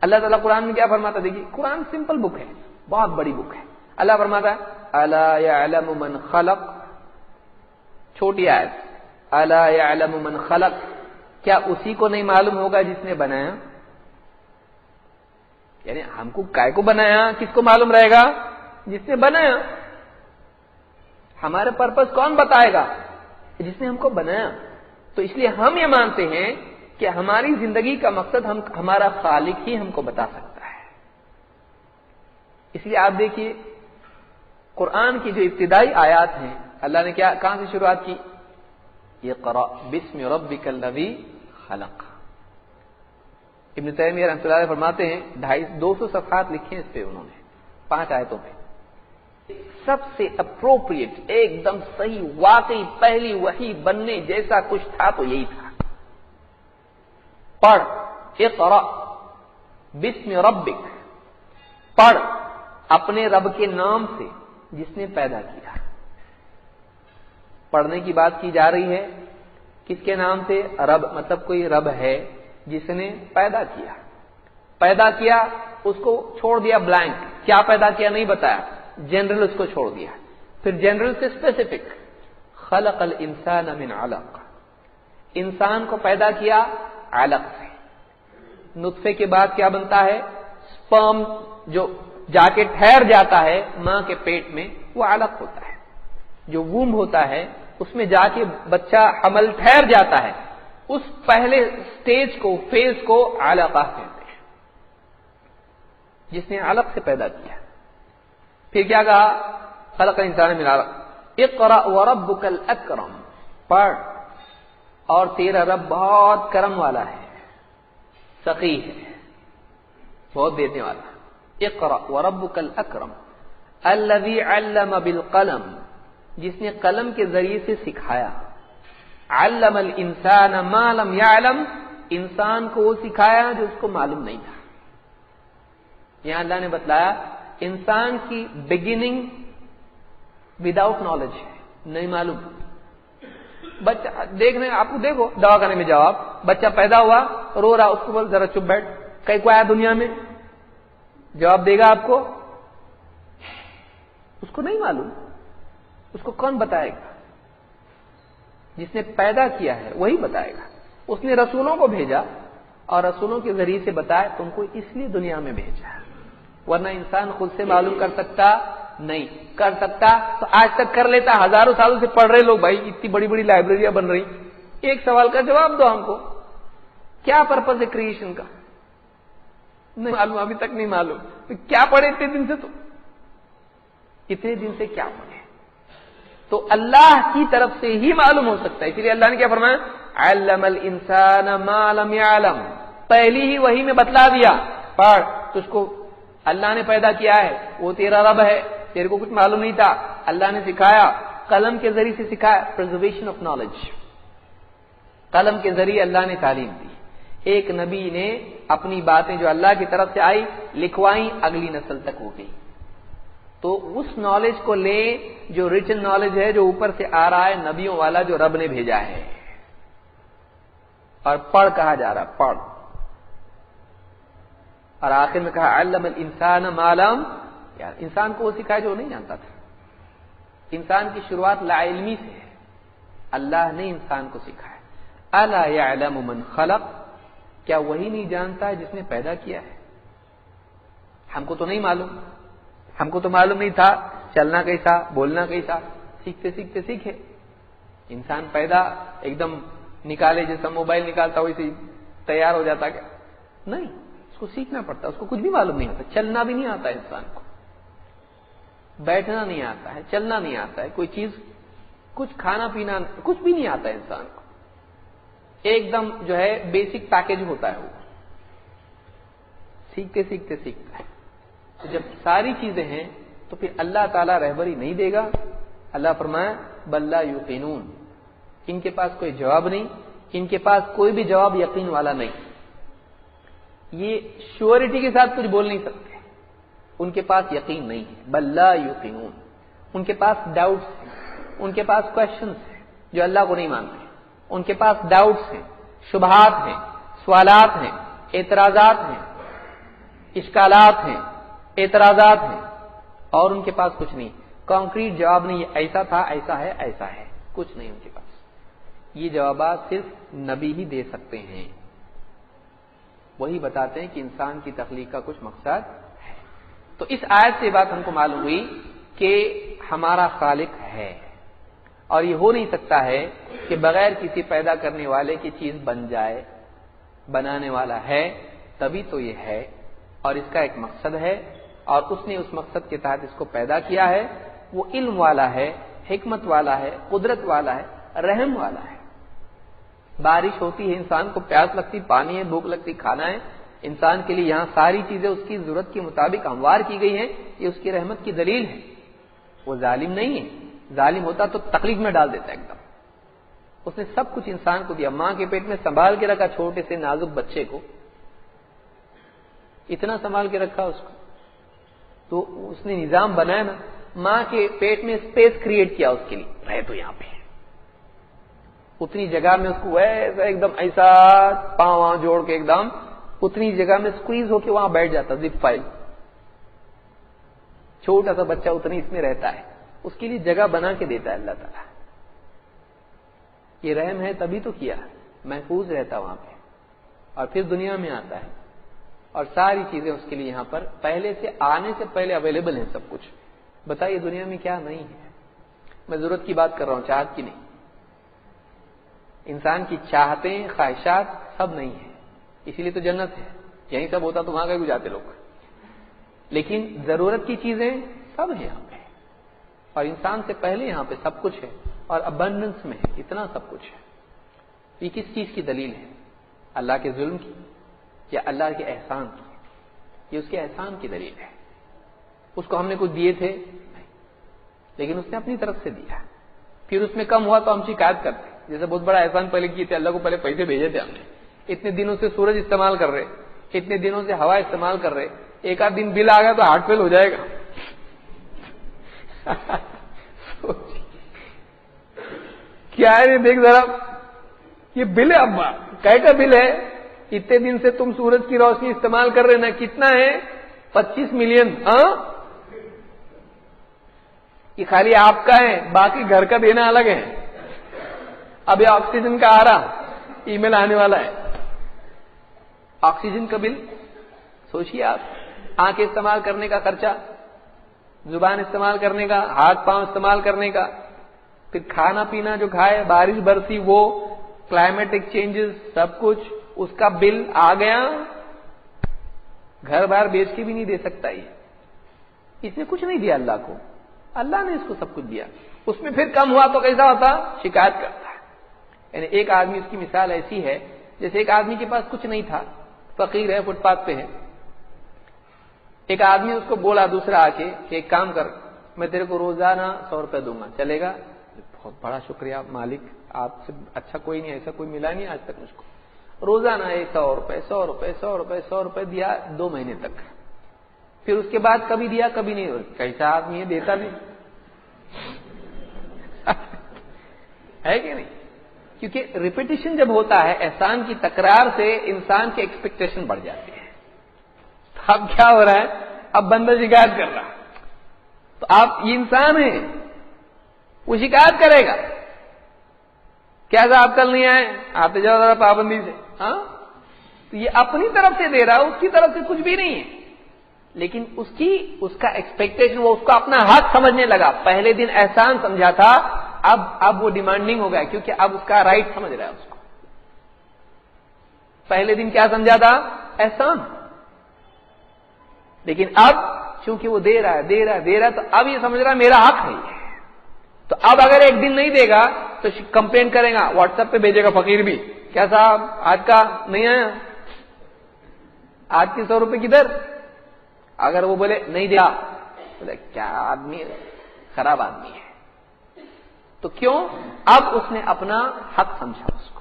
اللہ تعالیٰ قرآن میں کیا فرماتا؟ دیکھیے، قرآن سمپل بک ہے، بہت بڑی بک ہے. اللہ فرماتا ہے الا یعلم من خلق، چھوٹی آیت، الا یعلم من خلق، کیا اسی کو نہیں معلوم ہوگا جس نے بنایا؟ یعنی ہم کو کائے کو بنایا، کس کو معلوم رہے گا؟ جس نے بنایا. ہمارے پرپز کون بتائے گا؟ جس نے ہم کو بنایا. تو اس لیے ہم یہ مانتے ہیں کہ ہماری زندگی کا مقصد ہمارا خالق ہی ہم کو بتا سکتا ہے. اس لیے آپ دیکھیے قرآن کی جو ابتدائی آیات ہیں، اللہ نے کہاں سے شروعات کی؟ اقرأ بسم ربک الذی خلق. ابن تیمیہ رحمۃ اللہ علیہ فرماتے ہیں 250 صفحات لکھے اس پہ انہوں نے 5 آیتوں میں. سب سے اپروپریٹ، ایک دم صحیح، واقعی پہلی وحی بننے جیسا کچھ تھا تو یہی تھا. پڑھ، اقرأ بسم ربک، پڑھ اپنے رب کے نام سے جس نے پیدا کیا. پڑھنے کی بات کی جا رہی ہے کس کے نام سے؟ رب، مطلب کوئی رب ہے جس نے پیدا کیا. پیدا کیا اس کو چھوڑ دیا بلینک، کیا پیدا کیا نہیں بتایا، جنرل اس کو چھوڑ دیا. پھر جنرل سے اسپیسیفک، خلق الانسان من علق، انسان کو پیدا کیا علق سے. نطفے کے بعد کیا بنتا ہے؟ سپرم، جو جا کے ٹھہر جاتا ہے ماں کے پیٹ میں، وہ علق ہوتا ہے. جو ووم ہوتا ہے اس میں جا کے بچہ حمل ٹھہر جاتا ہے، اس پہلے سٹیج کو، فیز کو علقہ کہتے ہیں، جس نے علق سے پیدا کیا. پھر کیا کہا؟ خلق الانسان من علق. اقرأ وربک الاکرم، پڑھ اور تیرا رب بہت کرم والا ہے، سخی ہے، بہت دینے والا. اقرأ وربک الاکرم الذی علم بالقلم، جس نے قلم کے ذریعے سے سکھایا. علم الانسان ما لم يعلم، انسان کو وہ سکھایا جو اس کو معلوم نہیں تھا. یہاں اللہ نے بتلایا انسان کی بگننگ وداؤٹ نالج ہے، نہیں معلوم. بچہ دیکھ رہے آپ کو، دیکھو دوا خانے میں جاؤ آپ، بچہ پیدا ہوا رو رہا، اس کو بول ذرا چپ بیٹھ، کہیں کو آیا دنیا میں، جواب دے گا آپ کو؟ اس کو نہیں معلوم. اس کو کون بتائے گا؟ جس نے پیدا کیا ہے وہی بتائے گا. اس نے رسولوں کو بھیجا اور رسولوں کے ذریعے سے بتایا تم کو اس لیے دنیا میں بھیجا ہے، ورنہ انسان خود سے معلوم کر سکتا نہیں. کر سکتا تو آج تک کر لیتا. ہزاروں سالوں سے پڑھ رہے لوگ بھائی، اتنی بڑی بڑی لائبریریاں بن رہی. ایک سوال کا جواب دو ہم کو، کیا پرپز ہے کریشن کا؟ نہیں معلوم، ابھی تک نہیں معلوم. کیا پڑھے اتنے دن سے؟ تو اتنے دن سے کیا پڑھے؟ تو اللہ کی طرف سے ہی معلوم ہو سکتا ہے. اسی لیے اللہ نے کیا فرمایا؟ علم الانسان ما لم يعلم، پہلی ہی وحی میں بتلا دیا پڑھ. تجھ کو اللہ نے پیدا کیا ہے، وہ تیرا رب ہے، تیرے کو کچھ معلوم نہیں تھا، اللہ نے سکھایا، قلم کے ذریعے سے سکھایا. پرزرویشن آف نالج، قلم کے ذریعے اللہ نے تعلیم دی. ایک نبی نے اپنی باتیں جو اللہ کی طرف سے آئی لکھوائیں، اگلی نسل تک ہو گئی. تو اس نالج کو لے جو ریٹن نالج ہے، جو اوپر سے آ رہا ہے، نبیوں والا جو رب نے بھیجا ہے. اور پڑھ کہا جا رہا، پڑھ. اور آخر میں کہا علم الانسان ما لم، یار انسان کو وہ سکھایا جو نہیں جانتا تھا. انسان کی شروعات لا علمی سے ہے، اللہ نے انسان کو سکھایا. الا یعلم من خلق، کیا وہی نہیں جانتا ہے جس نے پیدا کیا ہے؟ ہم کو تو نہیں معلوم، ہم کو تو معلوم نہیں تھا چلنا کیسا، بولنا کیسا. سیکھتے سیکھتے سیکھے. انسان پیدا ایک دم نکالے جیسا موبائل نکالتا ویسے تیار ہو جاتا کیا؟ نہیں، اس کو سیکھنا پڑتا. اس کو کچھ بھی معلوم نہیں آتا، چلنا بھی نہیں آتا انسان کو، بیٹھنا نہیں آتا ہے، چلنا نہیں آتا ہے، کوئی چیز کچھ کھانا پینا کچھ بھی نہیں آتا ہے انسان کو. ایک دم جو ہے بیسک پیکج ہوتا ہے وہ، سیکھتے سیکھتے سیکھتا ہے. تو جب ساری چیزیں ہیں تو پھر اللہ تعالیٰ رہبری نہیں دے گا. اللہ فرمایا بل لا یوقنون، ان کے پاس کوئی جواب نہیں، ان کے پاس کوئی بھی جواب یقین والا نہیں. یہ شیورٹی کے ساتھ کچھ بول نہیں سکتے، ان کے پاس یقین نہیں ہے. بل لا یوقنون، ان کے پاس ڈاؤٹس ہیں، ان کے پاس کوشچنس ہیں جو اللہ کو نہیں مانتے. ان کے پاس ڈاؤٹس ہیں، شبہات ہیں، سوالات ہیں، اعتراضات ہیں، اشکالات ہیں، اعتراضات ہیں، اور ان کے پاس کچھ نہیں. کانکریٹ جواب نہیں، یہ ایسا تھا، ایسا ہے، ایسا ہے، کچھ نہیں ان کے پاس. یہ جوابات صرف نبی ہی دے سکتے ہیں. وہی بتاتے ہیں کہ انسان کی تخلیق کا کچھ مقصد ہے. تو اس آیت سے بات ہم کو معلوم ہوئی کہ ہمارا خالق ہے، اور یہ ہو نہیں سکتا ہے کہ بغیر کسی پیدا کرنے والے کی چیز بن جائے. بنانے والا ہے تبھی تو یہ ہے، اور اس کا ایک مقصد ہے، اور اس نے اس مقصد کے تحت اس کو پیدا کیا ہے. وہ علم والا ہے، حکمت والا ہے، قدرت والا ہے، رحم والا ہے. بارش ہوتی ہے، انسان کو پیاس لگتی، پانی ہے، بھوک لگتی، کھانا ہے. انسان کے لیے یہاں ساری چیزیں اس کی ضرورت کے مطابق ہموار کی گئی ہیں. یہ اس کی رحمت کی دلیل ہے. وہ ظالم نہیں ہے، ظالم ہوتا تو تکلیف میں ڈال دیتا ایک دم. اس نے سب کچھ انسان کو دیا. ماں کے پیٹ میں سنبھال کے رکھا چھوٹے سے نازک بچے کو، اتنا سنبھال کے رکھا اس کو. تو اس نے نظام بنایا نا، ماں کے پیٹ میں اسپیس کریٹ کیا اس کے لیے، رہے تو یہاں پہ اتنی جگہ میں اس کو ویسا ایک دم ایسا پاؤں وہاں جوڑ کے ایک دم اتنی جگہ میں سکویز ہو کے وہاں بیٹھ جاتا. زپ فائل چھوٹا سا بچہ اتنی اس میں رہتا ہے، اس کے لیے جگہ بنا کے دیتا ہے اللہ تعالیٰ. یہ رحم ہے تبھی تو کیا، محفوظ رہتا وہاں پہ، اور پھر دنیا میں آتا ہے، اور ساری چیزیں اس کے لیے یہاں پر پہلے سے آنے سے پہلے اویلیبل ہیں سب کچھ. بتائیے دنیا میں کیا نہیں ہے؟ میں ضرورت کی بات کر رہا ہوں، چاہت کی نہیں. انسان کی چاہتیں، خواہشات سب نہیں ہیں، اسی لیے تو جنت ہے. یہیں سب ہوتا تو وہاں کہیں جاتے لوگ. لیکن ضرورت کی چیزیں سب ہیں یہاں پہ، اور انسان سے پہلے یہاں پہ سب کچھ ہے، اور ابنڈنس میں ہے، اتنا سب کچھ ہے. یہ کس چیز کی دلیل ہے؟ اللہ کے ظلم کی یا اللہ کے احسان کی؟ یہ اس کے احسان کی دلیل ہے. اس کو ہم نے کچھ دیے تھے نہیں، لیکن اس نے اپنی طرف سے دیا. پھر اس میں کم ہوا تو ہم شکایت کرتے، جیسے بہت بڑا احسان پہلے کیے تھے، اللہ کو پہلے پیسے بھیجے تھے ہم نے، اتنے دنوں سے سورج استعمال کر رہے، اتنے دنوں سے ہوا استعمال کر رہے، ایک آدھ دن بل آ گیا تو ہارٹ فیل ہو جائے گا. کیا ہے دیکھ ذرا، یہ بل ہے، ابا کہے کا بل ہے، اتنے دن سے تم سورج کی روشنی استعمال کر رہے نا، کتنا ہے؟ 25 ملین. ہاں یہ خالی آپ کا ہے، باقی گھر کا دینا الگ ہے. ابھی آکسیجن کا آ رہا، ای میل آنے والا ہے، آکسیجن کا بل سوچیے آپ، آنکھیں استعمال کرنے کا خرچہ، زبان استعمال کرنے کا، ہاتھ پاؤں استعمال کرنے کا، پھر کھانا پینا جو کھائے، بارش برسی وہ، کلائمیٹک چینجز، سب کچھ، اس کا بل آ گیا، گھر بار بیچ کے بھی نہیں دے سکتا یہ، اس نے کچھ نہیں دیا اللہ کو، اللہ نے اس کو سب کچھ دیا، اس میں پھر کم ہوا تو کیسا ہوتا؟ شکایت کرتا ہے۔ یعنی ایک آدمی، اس کی مثال ایسی ہے جیسے ایک آدمی کے پاس کچھ نہیں تھا، فقیر ہے، فٹ پاتھ پہ ہے، ایک آدمی اس کو بولا دوسرا آ کے کہ ایک کام کر، میں تیرے کو روزانہ 100 روپے دوں گا، چلے گا؟ بہت بڑا شکریہ مالک، آپ سے اچھا کوئی نہیں، ایسا کوئی ملا نہیں آج تک مجھ کو۔ روزانہ 100 روپے 100 روپے 100 روپے 100 روپے دیا 2 مہینے تک، پھر اس کے بعد کبھی دیا کبھی نہیں، کیسا آدمی ہے، دیتا نہیں ہے کہ نہیں؟ کیونکہ ریپیٹیشن جب ہوتا ہے، احسان کی تکرار سے انسان کی ایکسپیکٹیشن بڑھ جاتی ہے۔ اب کیا ہو رہا ہے؟ اب بندہ شکایت کر رہا، تو آپ یہ انسان ہے، وہ شکایت کرے گا، کیا صاحب کل نہیں آئے، آتے جاؤ ذرا پابندی سے، ہاں، تو یہ اپنی طرف سے دے رہا، اس کی طرف سے کچھ بھی نہیں ہے، لیکن اس کا ایکسپیکٹیشن، وہ اس کو اپنا حق سمجھنے لگا، پہلے دن احسان سمجھا تھا، اب وہ ڈیمانڈنگ ہو گیا، کیونکہ اب اس کا رائٹ سمجھ رہا ہے اس کو۔ پہلے دن کیا سمجھا تھا؟ احسان، لیکن اب چونکہ وہ دے رہا ہے تو اب یہ سمجھ رہا ہے میرا حق ہے، تو اب اگر ایک دن نہیں دے گا تو کمپلین کرے گا، واٹس ایپ پہ بھیجے گا فقیر بھی، کیا صاحب آج کا نہیں آیا، آج کے 100 روپے کدھر؟ اگر وہ بولے نہیں دیا، بولے کیا آدمی ہے، خراب آدمی ہے، تو کیوں؟ اب اس نے اپنا حق سمجھا اس کو۔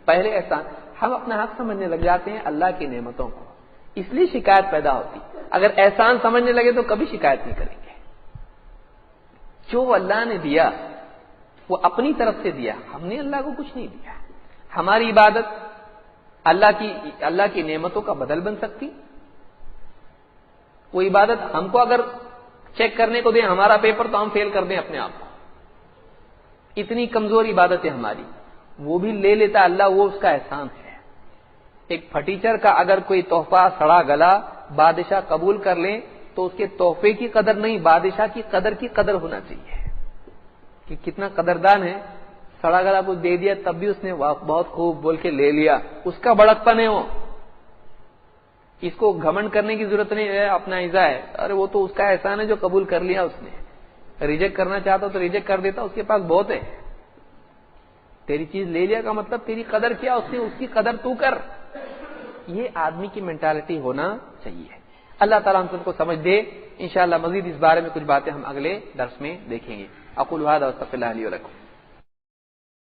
پہلے احسان، ہم اپنا حق سمجھنے لگ جاتے ہیں اللہ کی نعمتوں کو، اس لیے شکایت پیدا ہوتی، اگر احسان سمجھنے لگے تو کبھی شکایت نہیں کریں گے۔ جو اللہ نے دیا وہ اپنی طرف سے دیا، ہم نے اللہ کو کچھ نہیں دیا۔ ہماری عبادت اللہ کی نعمتوں کا بدل بن سکتی؟ وہ عبادت ہم کو اگر چیک کرنے کو دیں ہمارا پیپر تو ہم فیل کر دیں اپنے آپ کو، اتنی کمزور عبادت ہے ہماری، وہ بھی لے لیتا اللہ، وہ اس کا احسان ہے۔ ایک فرنیچر کا اگر کوئی تحفہ سڑا گلا بادشاہ قبول کر لیں تو اس کے تحفے کی قدر نہیں، بادشاہ کی قدر ہونا چاہیے کہ کتنا قدردان ہے، سڑا گلا کچھ دے دیا تب بھی اس نے بہت خوب بول کے لے لیا، اس کا بڑکپن ہے وہ، اس کو گھمنڈ کرنے کی ضرورت نہیں ہے، اپنا عزا ہے، ارے وہ تو اس کا احسان ہے جو قبول کر لیا اس نے، ریجیکٹ کرنا چاہتا تو ریجیکٹ کر دیتا، اس کے پاس بہت ہے، تیری چیز لے لیا کا مطلب تیری قدر کیا، اس نے اس کی قدر تو کر، یہ آدمی کی مینٹالٹی ہونا چاہیے۔ اللہ تعالیٰ ہم سب کو سمجھ دے، انشاءاللہ مزید اس بارے میں کچھ باتیں ہم اگلے درس میں دیکھیں گے۔ اقول ھذا واستغفر اللہ لی ولکم۔